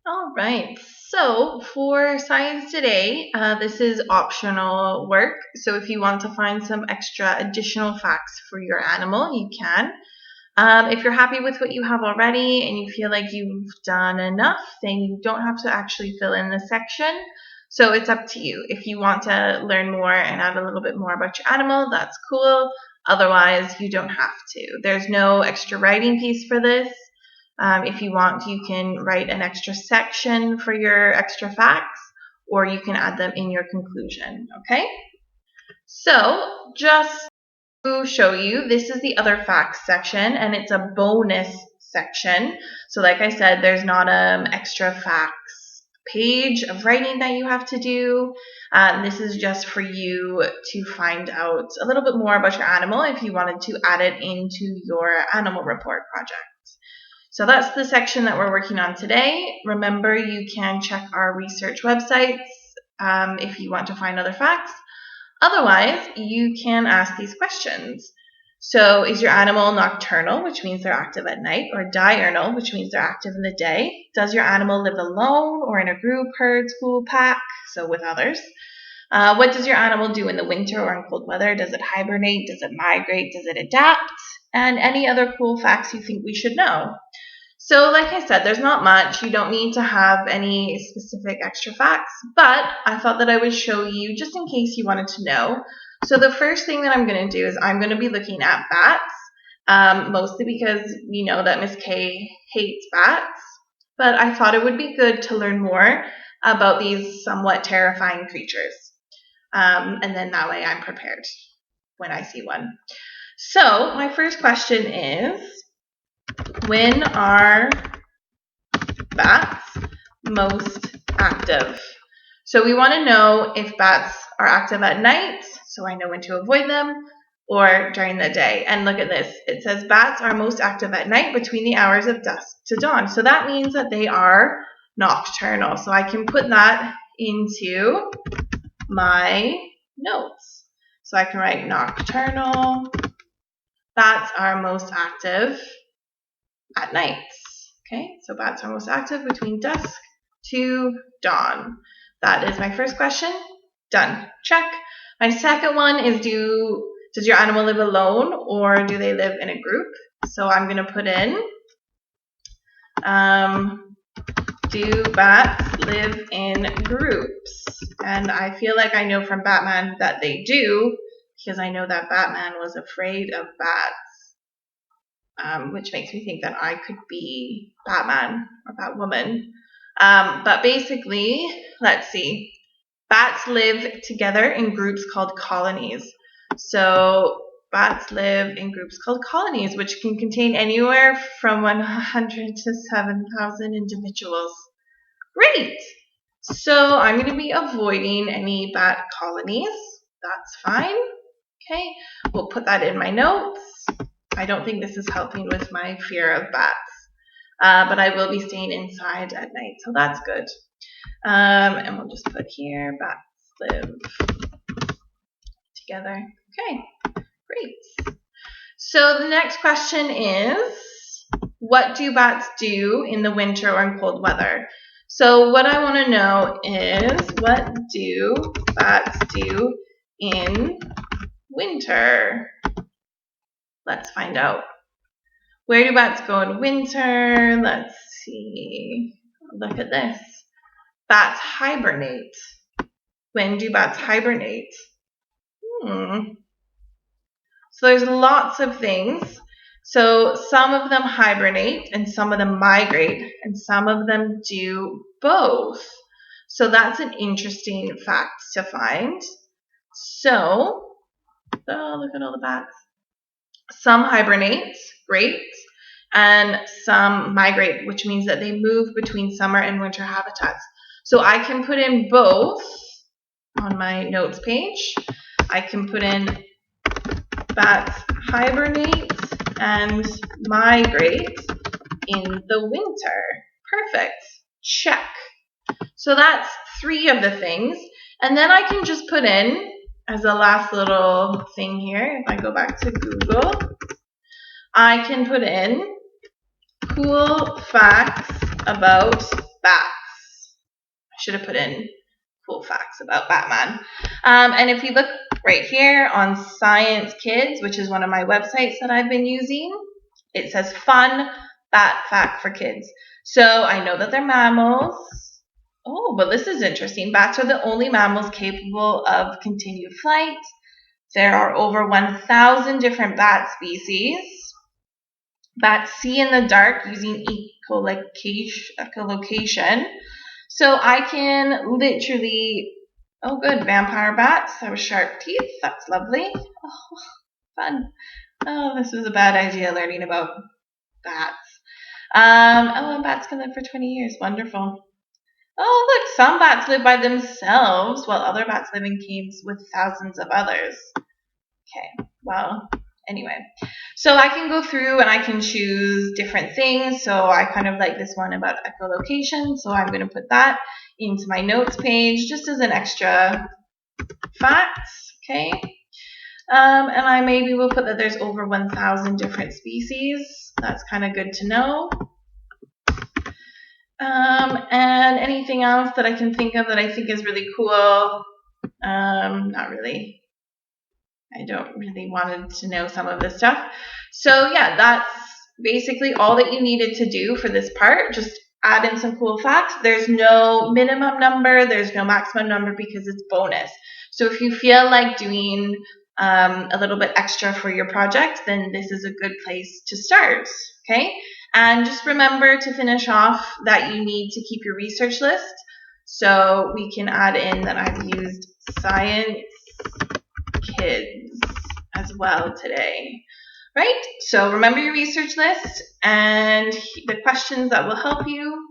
All right. So for science today, this is optional work. So if you want to find some extra additional facts for your animal, you can. If you're happy with what you have already and you feel like you've done enough, then you don't have to actually fill in the section. So it's up to you. If you want to learn more and add a little bit more about your animal, that's cool. Otherwise, you don't have to. There's no extra writing piece for this. If you want, you can write an extra section for your extra facts, or you can add them in your conclusion, okay? So just to show you, this is the other facts section, and it's a bonus section. So like I said, there's not an extra facts page of writing that you have to do. This is just for you to find out a little bit more about your animal if you wanted to add it into your animal report project. So that's the section that we're working on today. Remember, you can check our research websites if you want to find other facts. Otherwise, you can ask these questions. So is your animal nocturnal, which means they're active at night, or diurnal, which means they're active in the day? Does your animal live alone or in a group, herd, school, pack, so with others? What does your animal do in the winter or in cold weather? Does it hibernate? Does it migrate? Does it adapt? And any other cool facts you think we should know. So like I said, there's not much. You don't need to have any specific extra facts, but I thought that I would show you just in case you wanted to know. So the first thing that I'm going to do is I'm going to be looking at bats, mostly because you know that Miss K hates bats, but I thought it would be good to learn more about these somewhat terrifying creatures. And then that way I'm prepared when I see one. So my first question is, when are bats most active? So we want to know if bats are active at night, so I know when to avoid them, or during the day. And look at this. It says bats are most active at night between the hours of dusk to dawn. So that means that they are nocturnal. So I can put that into my notes. So I can write nocturnal. Bats are most active at night. Okay, so bats are most active between dusk to dawn. That is my first question. Done. Check. My second one is does your animal live alone or do they live in a group? So I'm going to put in do bats live in groups? And I feel like I know from Batman that they do, because I know that Batman was afraid of bats. Which makes me think that I could be Batman or Batwoman. But basically, let's see. Bats live together in groups called colonies. So bats live in groups called colonies, which can contain anywhere from 100 to 7,000 individuals. Great! So I'm going to be avoiding any bat colonies. That's fine. Okay, we'll put that in my notes. I don't think this is helping with my fear of bats, but I will be staying inside at night, so that's good. And we'll just put here, bats live together. Okay, great. So the next question is, what do bats do in the winter or in cold weather? So what I want to know is, what do bats do in winter? Let's find out. Where do bats go in winter? Let's see. Look at this. Bats hibernate. When do bats hibernate? So there's lots of things. So some of them hibernate and some of them migrate and some of them do both. So that's an interesting fact to find. So, look at all the bats. Some hibernate, great, and some migrate, which means that they move between summer and winter habitats. So I can put in both on my notes page. I can put in bats hibernate and migrate in the winter. Perfect. Check. So that's 3 of the things. And then I can just put in, as a last little thing here, if I go back to Google, I can put in cool facts about bats. should have put in cool facts about Batman. And if you look right here on Science Kids, which is one of my websites that I've been using, it says fun bat fact for kids. So I know that they're mammals. Oh, but this is interesting. Bats are the only mammals capable of continued flight. There are over 1,000 different bat species. Bats see in the dark using echolocation. So I can literally, oh good, vampire bats have sharp teeth. That's lovely. Oh, fun. Oh, this was a bad idea learning about bats. And bats can live for 20 years. Wonderful. Oh, look, some bats live by themselves while other bats live in caves with thousands of others. Okay, well, anyway. So I can go through and I can choose different things. So I kind of like this one about echolocation. So I'm going to put that into my notes page just as an extra fact. Okay. And I maybe will put that there's over 1,000 different species. That's kind of good to know. And anything else that I can think of that I think is really cool? Not really. I don't really wanted to know some of this stuff. So yeah, that's basically all that you needed to do for this part. Just add in some cool facts. There's no minimum number. There's no maximum number because it's bonus. So if you feel like doing a little bit extra for your project, then this is a good place to start. Okay. And just remember to finish off that you need to keep your research list. So we can add in that I've used Science Kids as well today, right? So remember your research list and the questions that will help you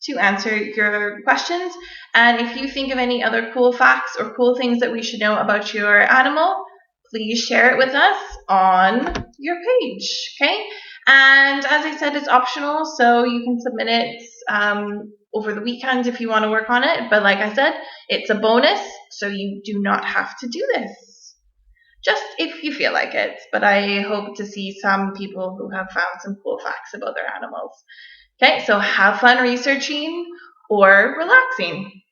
to answer your questions. And if you think of any other cool facts or cool things that we should know about your animal, please share it with us on your page, okay? And as I said, it's optional, so you can submit it over the weekend if you want to work on it. But like I said, it's a bonus, so you do not have to do this. Just if you feel like it. But I hope to see some people who have found some cool facts about their animals. Okay, so have fun researching or relaxing.